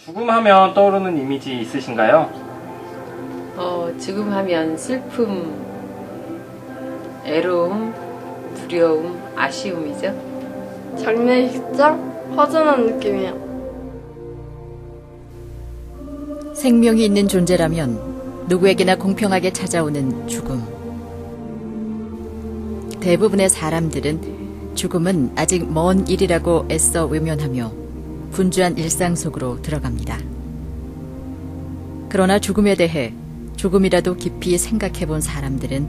죽음하면 떠오르는 이미지 있으신가요? 죽음하면 슬픔, 애로움, 두려움, 아쉬움이죠. 장례식장? 허전한 느낌이에요. 생명이 있는 존재라면 누구에게나 공평하게 찾아오는 죽음. 대부분의 사람들은 죽음은 아직 먼 일이라고 애써 외면하며 분주한 일상 속으로 들어갑니다. 그러나 죽음에 대해 조금이라도 깊이 생각해 본 사람들은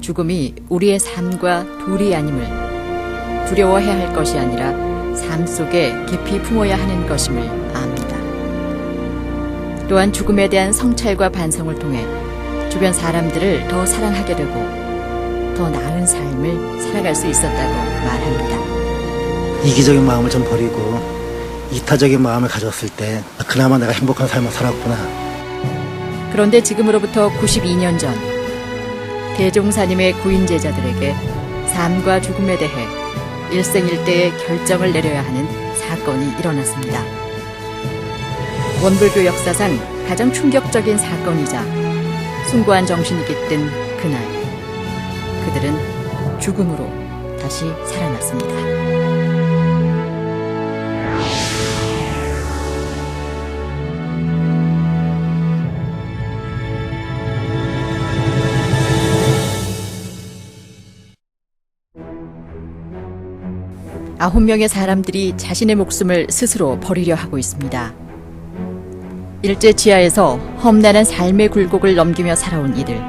죽음이 우리의 삶과 둘이 아님을 두려워해야 할 것이 아니라 삶 속에 깊이 품어야 하는 것임을 압니다. 또한 죽음에 대한 성찰과 반성을 통해 주변 사람들을 더 사랑하게 되고 더 나은 삶을 살아갈 수 있었다고 말합니다. 이기적인 마음을 좀 버리고 이타적인 마음을 가졌을 때 그나마 내가 행복한 삶을 살았구나. 그런데 지금으로부터 92년 전 대종사님의 구인 제자들에게 삶과 죽음에 대해 일생일대의 결정을 내려야 하는 사건이 일어났습니다. 원불교 역사상 가장 충격적인 사건이자 숭고한 정신이 깃든 그날, 그들은 죽음으로 다시 살아났습니다. 아홉 명의 사람들이 자신의 목숨을 스스로 버리려 하고 있습니다. 일제 지하에서 험난한 삶의 굴곡을 넘기며 살아온 이들.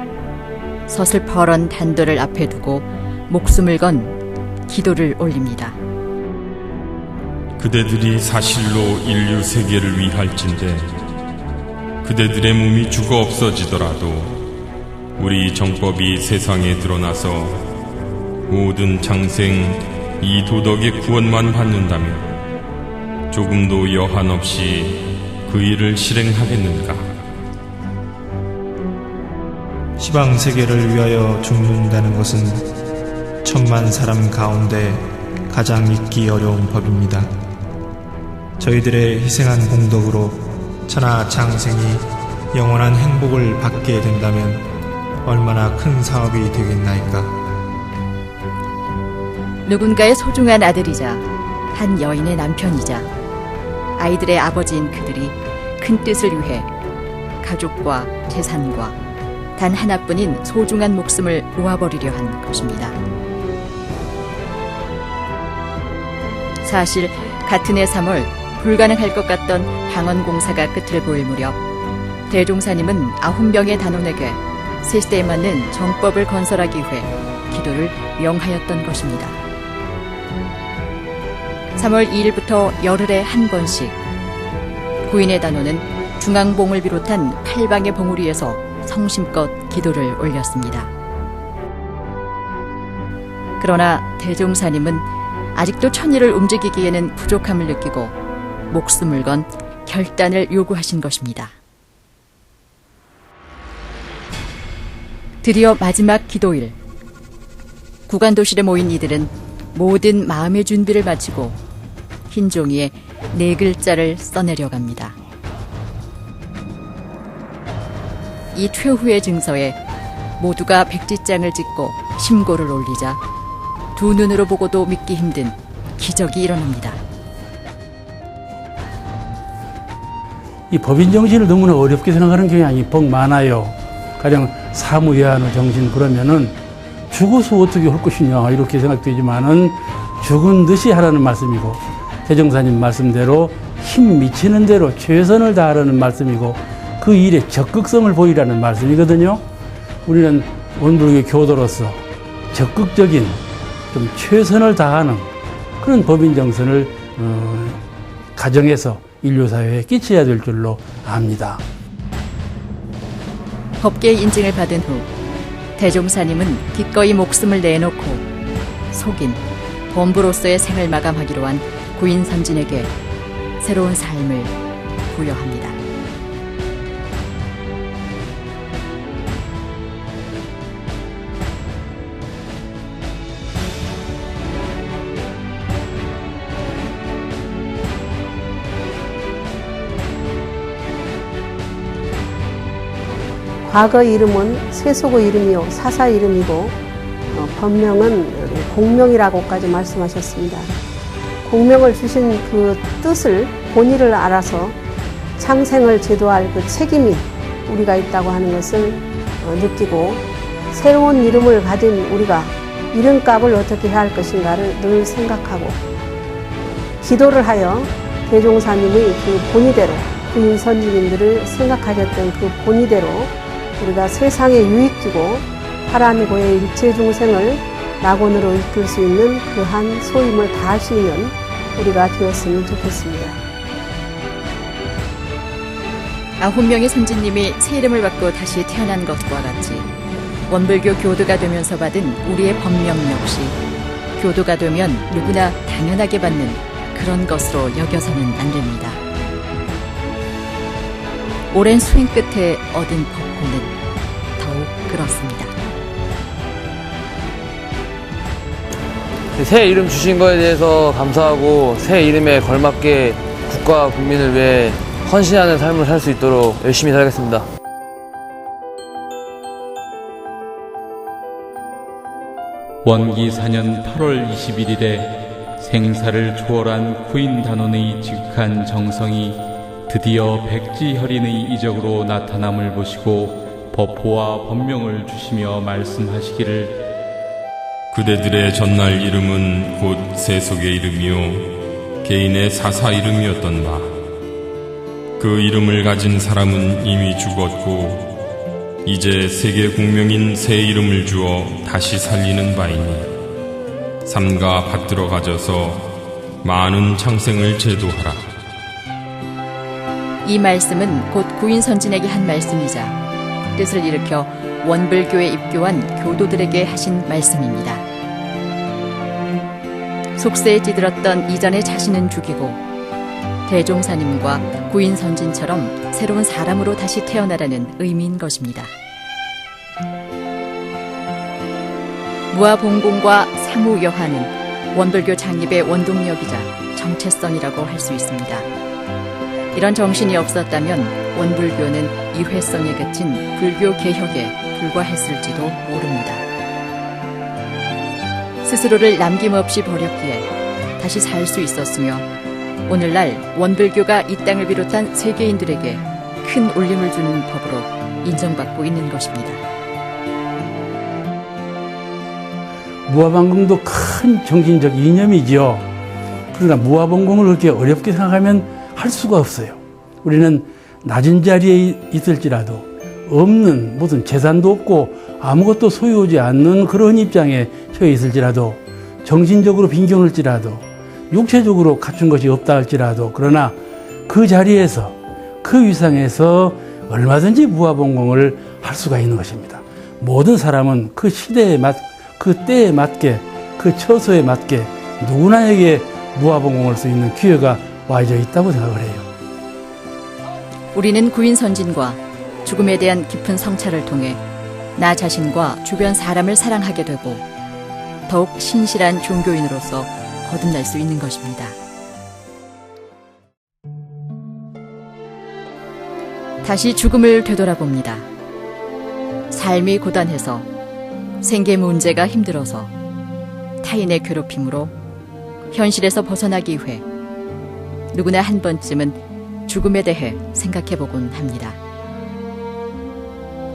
서슬퍼런 단도를 앞에 두고 목숨을 건 기도를 올립니다. 그대들이 사실로 인류 세계를 위할진대 그대들의 몸이 죽어 없어지더라도 우리 정법이 세상에 드러나서 모든 장생 이 도덕의 구원만 받는다면 조금도 여한 없이 그 일을 실행하겠는가? 시방 세계를 위하여 죽는다는 것은 천만 사람 가운데 가장 믿기 어려운 법입니다. 저희들의 희생한 공덕으로 천하 장생이 영원한 행복을 받게 된다면 얼마나 큰 사업이 되겠나이까. 누군가의 소중한 아들이자 한 여인의 남편이자 아이들의 아버지인 그들이 큰 뜻을 위해 가족과 재산과 단 하나뿐인 소중한 목숨을 놓아버리려 한 것입니다. 사실 같은 해 3월 불가능할 것 같던 방언공사가 끝을 보일 무렵 대종사님은 9명의 단원에게 세시대에 맞는 정법을 건설하기 위해 기도를 명하였던 것입니다. 3월 2일부터 열흘에 한 번씩 구인의 단원은 중앙봉을 비롯한 8방의 봉우리에서 성심껏 기도를 올렸습니다. 그러나 대종사님은 아직도 천일을 움직이기에는 부족함을 느끼고 목숨을 건 결단을 요구하신 것입니다. 드디어 마지막 기도일. 구간도실에 모인 이들은 모든 마음의 준비를 마치고 흰 종이에 4글자를 써내려갑니다. 이 최후의 증서에 모두가 백지장을 찍고 심고를 올리자 두 눈으로 보고도 믿기 힘든 기적이 일어납니다. 이 법인 정신을 너무나 어렵게 생각하는 경향이 복 많아요. 가령 사무예한의 정신 그러면은 죽어서 어떻게 할 것이냐 이렇게 생각되지만은 죽은 듯이 하라는 말씀이고 대종사님 말씀대로 힘 미치는 대로 최선을 다하라는 말씀이고 그 일에 적극성을 보이라는 말씀이거든요. 우리는 원불교 교도로서 적극적인 좀 최선을 다하는 그런 법인 정신을 가정에서 인류사회에 끼쳐야 될 줄로 압니다. 법계의 인증을 받은 후 대종사님은 기꺼이 목숨을 내놓고 속인 범부로서의 생을 마감하기로 한 구인 선진에게 새로운 삶을 부여합니다. 과거 이름은 세속의 이름이요 사사 이름이고 법명은 공명이라고까지 말씀하셨습니다. 공명을 주신 그 뜻을 본의를 알아서 창생을 제도할 그 책임이 우리가 있다고 하는 것을 느끼고 새로운 이름을 가진 우리가 이름값을 어떻게 해야 할 것인가를 늘 생각하고 기도를 하여 대종사님의 그 본의대로 부인 선지님들을 생각하셨던 그 본의대로 우리가 세상에 유익주고 파란고의 일체 중생을 낙원으로 이끌 수 있는 그한 소임을 다할 수 있는 우리가 되었으면 좋겠습니다. 9명의 선지님이 새 이름을 받고 다시 태어난 것과 같이 원불교 교도가 되면서 받은 우리의 법명 역시 교도가 되면 누구나 당연하게 받는 그런 것으로 여겨서는 안 됩니다. 오랜 수행 끝에 얻은 법호는 더욱 그렇습니다. 새 이름 주신 거에 대해서 감사하고 새 이름에 걸맞게 국가와 국민을 위해 헌신하는 삶을 살 수 있도록 열심히 살겠습니다. 원기 4년 8월 21일에 생사를 초월한 쿠인 단원의 지극한 정성이 드디어 백지혈인의 이적으로 나타남을 보시고 법호와 법명을 주시며 말씀하시기를 그대들의 전날 이름은 곧 세속의 이름이요 개인의 사사 이름이었던 바 그 이름을 가진 사람은 이미 죽었고 이제 세계 공명인 새 이름을 주어 다시 살리는 바이니 삼가 받들어 가져서 많은 창생을 제도하라. 이 말씀은 곧 구인 선진에게 한 말씀이자 뜻을 일으켜 원불교에 입교한 교도들에게 하신 말씀입니다. 속세에 찌들었던 이전의 자신은 죽이고 대종사님과 구인 선진처럼 새로운 사람으로 다시 태어나라는 의미인 것입니다. 무아봉공과 사무여하는 원불교 창립의 원동력이자 정체성이라고 할 수 있습니다. 이런 정신이 없었다면 원불교는 이회성에 그친 불교 개혁에 불과했을지도 모릅니다. 스스로를 남김없이 버렸기에 다시 살 수 있었으며 오늘날 원불교가 이 땅을 비롯한 세계인들에게 큰 울림을 주는 법으로 인정받고 있는 것입니다. 무아방공도 큰 정신적 이념이지요. 그러나 무아방공을 그렇게 어렵게 생각하면 할 수가 없어요. 우리는 낮은 자리에 있을지라도 없는 무슨 재산도 없고 아무것도 소유하지 않는 그런 입장에 처해 있을지라도 정신적으로 빈곤할지라도 육체적으로 갖춘 것이 없다 할지라도 그러나 그 자리에서 그 위상에서 얼마든지 무아봉공을 할 수가 있는 것입니다. 모든 사람은 그 시대에 그 때에 맞게 그 처소에 맞게 누구나에게 무아봉공을 할 수 있는 기회가 와져 있다고 생각을 해요. 우리는 구인 선진과 죽음에 대한 깊은 성찰을 통해 나 자신과 주변 사람을 사랑하게 되고 더욱 신실한 종교인으로서 거듭날 수 있는 것입니다. 다시 죽음을 되돌아봅니다. 삶이 고단해서 생계 문제가 힘들어서 타인의 괴롭힘으로 현실에서 벗어나기 위해 누구나 한 번쯤은 죽음에 대해 생각해보곤 합니다.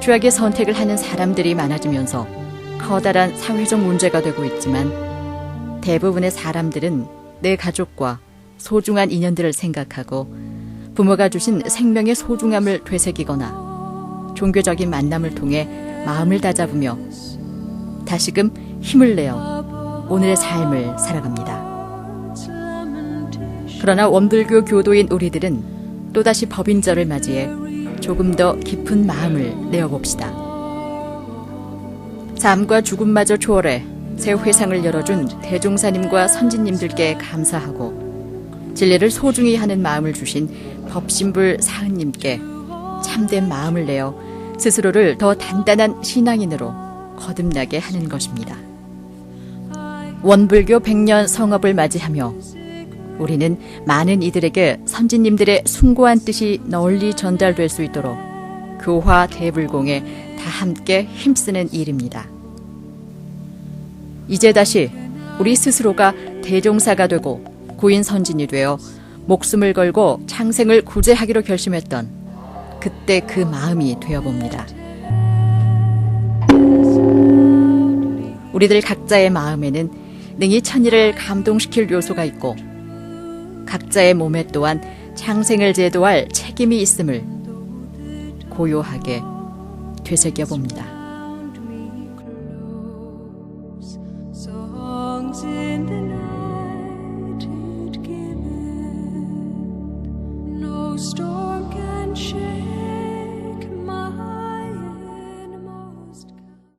죄악의 선택을 하는 사람들이 많아지면서 커다란 사회적 문제가 되고 있지만 대부분의 사람들은 내 가족과 소중한 인연들을 생각하고 부모가 주신 생명의 소중함을 되새기거나 종교적인 만남을 통해 마음을 다잡으며 다시금 힘을 내어 오늘의 삶을 살아갑니다. 그러나 원불교 교도인 우리들은 또다시 법인절을 맞이해 조금 더 깊은 마음을 내어봅시다. 삶과 죽음마저 초월해 새 회상을 열어준 대종사님과 선진님들께 감사하고 진리를 소중히 하는 마음을 주신 법신불 사은님께 참된 마음을 내어 스스로를 더 단단한 신앙인으로 거듭나게 하는 것입니다. 원불교 100년 성업을 맞이하며 우리는 많은 이들에게 선진님들의 숭고한 뜻이 널리 전달될 수 있도록 교화 대불공에 다 함께 힘쓰는 일입니다. 이제 다시 우리 스스로가 대종사가 되고 고인 선진이 되어 목숨을 걸고 창생을 구제하기로 결심했던 그때 그 마음이 되어봅니다. 우리들 각자의 마음에는 능히 천일을 감동시킬 요소가 있고 각자의 몸에 또한 창생을 제도할 책임이 있음을 고요하게 되새겨봅니다. songs